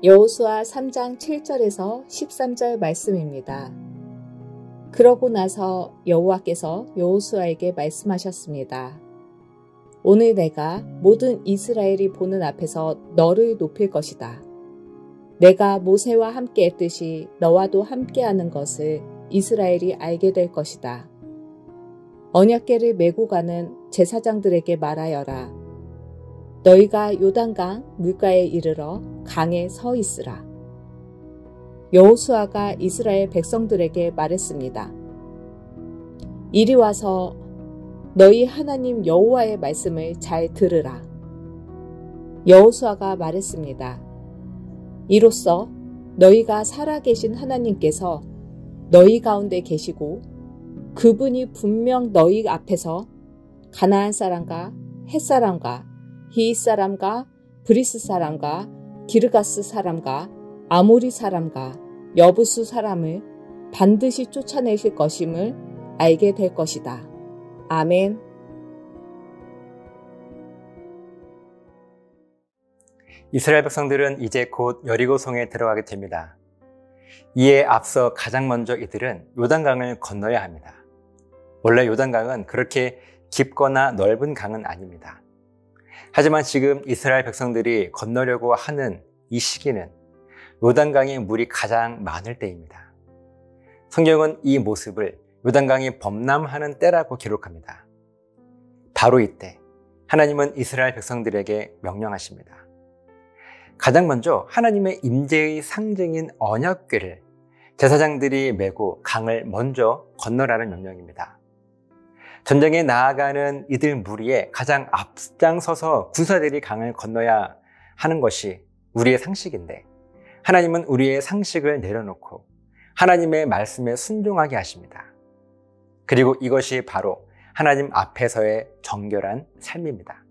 여호수아 3장 7절에서 13절 말씀입니다. 그러고 나서 여호와께서 여호수아에게 말씀하셨습니다. 오늘 내가 모든 이스라엘이 보는 앞에서 너를 높일 것이다. 내가 모세와 함께 했듯이 너와도 함께하는 것을 이스라엘이 알게 될 것이다. 언약궤를 메고 가는 제사장들에게 말하여라. 너희가 요단강 물가에 이르러 강에 서 있으라. 여호수아가 이스라엘 백성들에게 말했습니다. 이리 와서 너희 하나님 여호와의 말씀을 잘 들으라. 여호수아가 말했습니다. 이로써 너희가 살아계신 하나님께서 너희 가운데 계시고 그분이 분명 너희 앞에서 가나안 사람과 헷 사람과 히윗 사람과 브리스 사람과 기르가스 사람과 아모리 사람과 여부수 사람을 반드시 쫓아내실 것임을 알게 될 것이다. 아멘. 이스라엘 백성들은 이제 곧 여리고성에 들어가게 됩니다. 이에 앞서 가장 먼저 이들은 요단강을 건너야 합니다. 원래 요단강은 그렇게 깊거나 넓은 강은 아닙니다. 하지만 지금 이스라엘 백성들이 건너려고 하는 이 시기는 요단강의 물이 가장 많을 때입니다. 성경은 이 모습을 요단강이 범람하는 때라고 기록합니다. 바로 이때 하나님은 이스라엘 백성들에게 명령하십니다. 가장 먼저 하나님의 임재의 상징인 언약궤를 제사장들이 메고 강을 먼저 건너라는 명령입니다. 전쟁에 나아가는 이들 무리에 가장 앞장서서 군사들이 강을 건너야 하는 것이 우리의 상식인데 하나님은 우리의 상식을 내려놓고 하나님의 말씀에 순종하게 하십니다. 그리고 이것이 바로 하나님 앞에서의 정결한 삶입니다.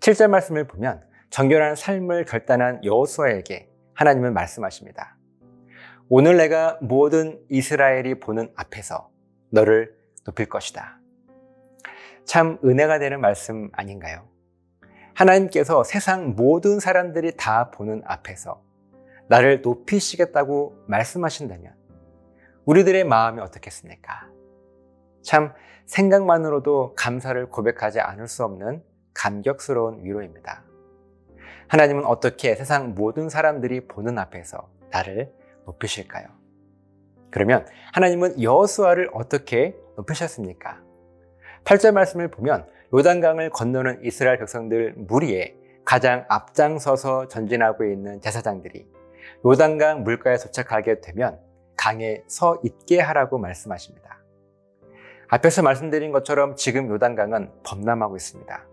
7절 말씀을 보면 정결한 삶을 결단한 여호수아에게 하나님은 말씀하십니다. 오늘 내가 모든 이스라엘이 보는 앞에서 너를 높일 것이다. 참 은혜가 되는 말씀 아닌가요? 하나님께서 세상 모든 사람들이 다 보는 앞에서 나를 높이시겠다고 말씀하신다면 우리들의 마음이 어떻겠습니까? 참 생각만으로도 감사를 고백하지 않을 수 없는 감격스러운 위로입니다. 하나님은 어떻게 세상 모든 사람들이 보는 앞에서 나를 높이실까요? 그러면 하나님은 여호수아를 어떻게 높이셨습니까? 8절 말씀을 보면 요단강을 건너는 이스라엘 백성들 무리에 가장 앞장서서 전진하고 있는 제사장들이 요단강 물가에 도착하게 되면 강에 서 있게 하라고 말씀하십니다. 앞에서 말씀드린 것처럼 지금 요단강은 범람하고 있습니다.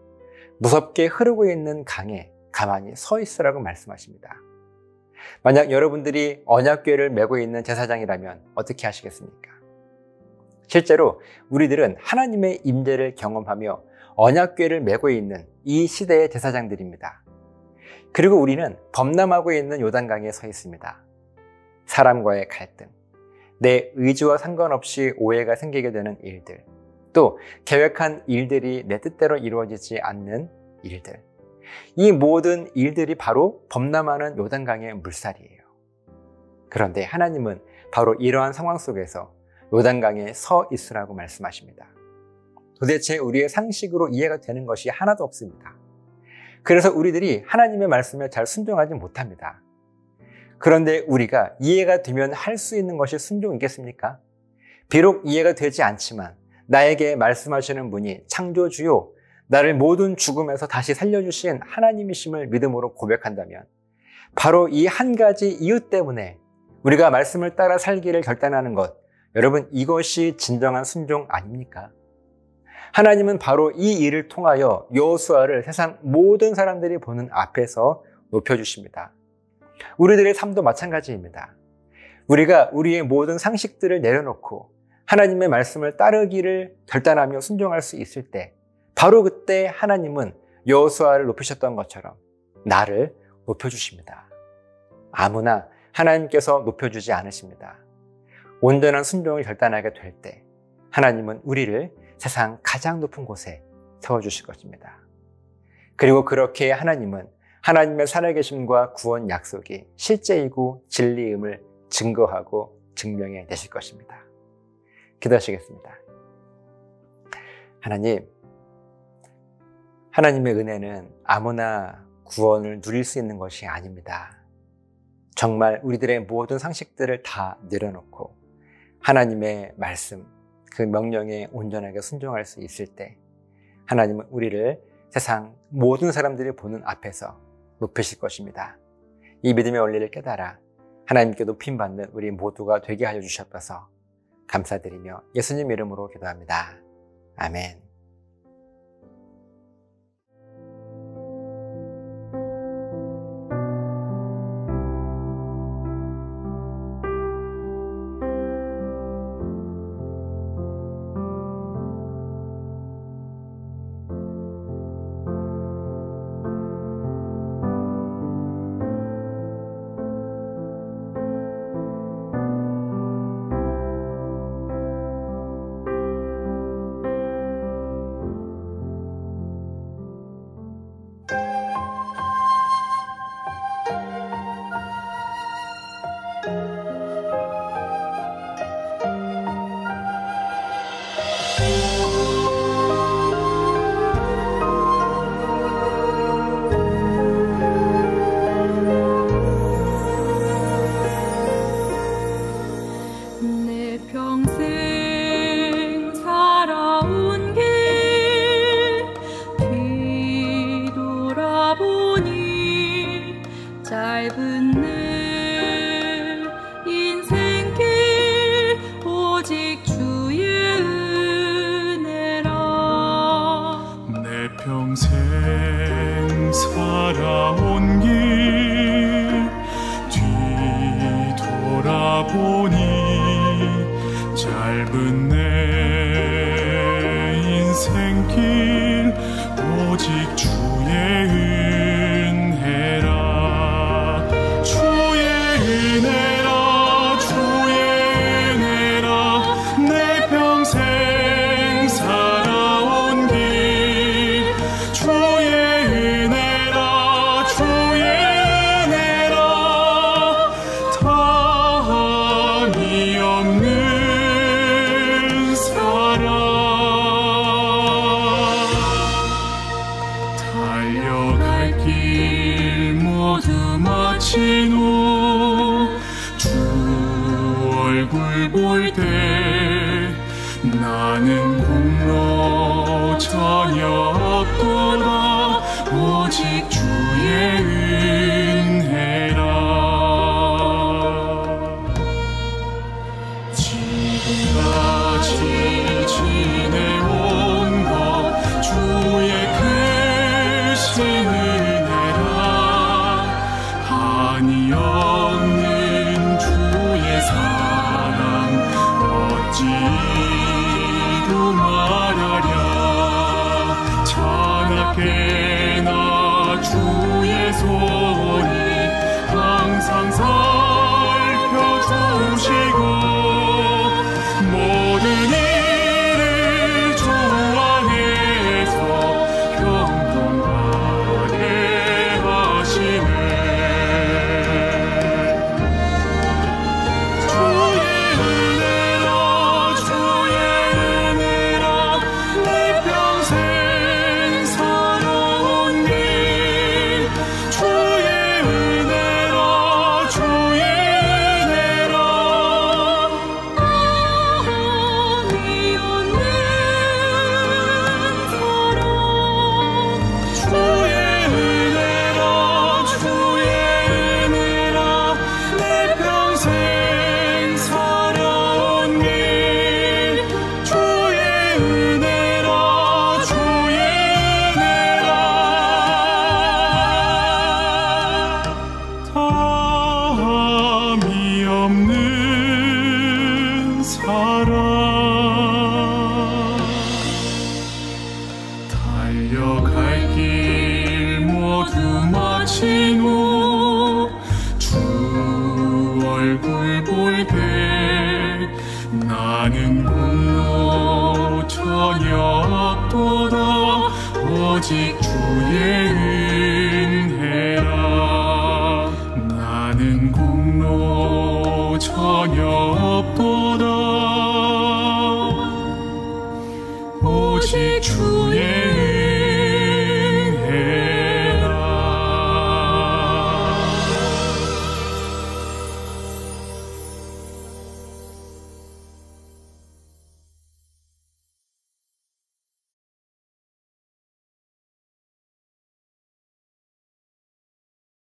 무섭게 흐르고 있는 강에 가만히 서 있으라고 말씀하십니다. 만약 여러분들이 언약궤를 메고 있는 제사장이라면 어떻게 하시겠습니까? 실제로 우리들은 하나님의 임재를 경험하며 언약궤를 메고 있는 이 시대의 제사장들입니다. 그리고 우리는 범람하고 있는 요단강에 서 있습니다. 사람과의 갈등, 내 의지와 상관없이 오해가 생기게 되는 일들, 또 계획한 일들이 내 뜻대로 이루어지지 않는 일들, 이 모든 일들이 바로 범람하는 요단강의 물살이에요. 그런데 하나님은 바로 이러한 상황 속에서 요단강에 서 있으라고 말씀하십니다. 도대체 우리의 상식으로 이해가 되는 것이 하나도 없습니다. 그래서 우리들이 하나님의 말씀에 잘 순종하지 못합니다. 그런데 우리가 이해가 되면 할 수 있는 것이 순종이겠습니까? 비록 이해가 되지 않지만 나에게 말씀하시는 분이 창조주요, 나를 모든 죽음에서 다시 살려주신 하나님이심을 믿음으로 고백한다면 바로 이 한 가지 이유 때문에 우리가 말씀을 따라 살기를 결단하는 것, 여러분 이것이 진정한 순종 아닙니까? 하나님은 바로 이 일을 통하여 여호수아를 세상 모든 사람들이 보는 앞에서 높여주십니다. 우리들의 삶도 마찬가지입니다. 우리가 우리의 모든 상식들을 내려놓고 하나님의 말씀을 따르기를 결단하며 순종할 수 있을 때 바로 그때 하나님은 여호수아를 높이셨던 것처럼 나를 높여주십니다. 아무나 하나님께서 높여주지 않으십니다. 온전한 순종을 결단하게 될 때 하나님은 우리를 세상 가장 높은 곳에 세워주실 것입니다. 그리고 그렇게 하나님은 하나님의 살아계심과 구원 약속이 실제이고 진리임을 증거하고 증명해 내실 것입니다. 기도하시겠습니다. 하나님의 은혜는 아무나 구원을 누릴 수 있는 것이 아닙니다. 정말 우리들의 모든 상식들을 다 내려놓고 하나님의 말씀, 그 명령에 온전하게 순종할 수 있을 때 하나님은 우리를 세상 모든 사람들이 보는 앞에서 높이실 것입니다. 이 믿음의 원리를 깨달아 하나님께 높임받는 우리 모두가 되게 하여 주셨어서 감사드리며 예수님 이름으로 기도합니다. 아멘. 평생 살아온 길 뒤돌아보니 짧은 내 인생길 오직 주의 은혜라 주의 은혜라 주의 은혜라 내 평생 살아온 길 주의 은혜라 주의 은혜라 다함이 없는 사랑 달려갈 길 모두 마친 후 주 얼굴 볼 때 나는 공로 전혀 없도다 오직 주의 은혜라 지금까지 지내온 것 주의 크신 은혜라 한이 없는 주의 사랑 어찌도 말하랴 찬악해나 주의 손이 항상 살펴주시고 모든 일을 좋아해서 평동하게 하시네 주의 은혜라 주의 은혜라 내 평생 살아온 길 주의 은혜라 주의 은혜라 아함이 없는 사랑 주의 은혜라 주의 은혜라 내 평생 살아온 길 주의 은혜라 주의 은혜라 다함이 없는 사랑 달려갈 길 모두 마친 후 주 얼굴 볼 때 나는 공로 전혀 없도다 오직 주의 은혜 오직 주의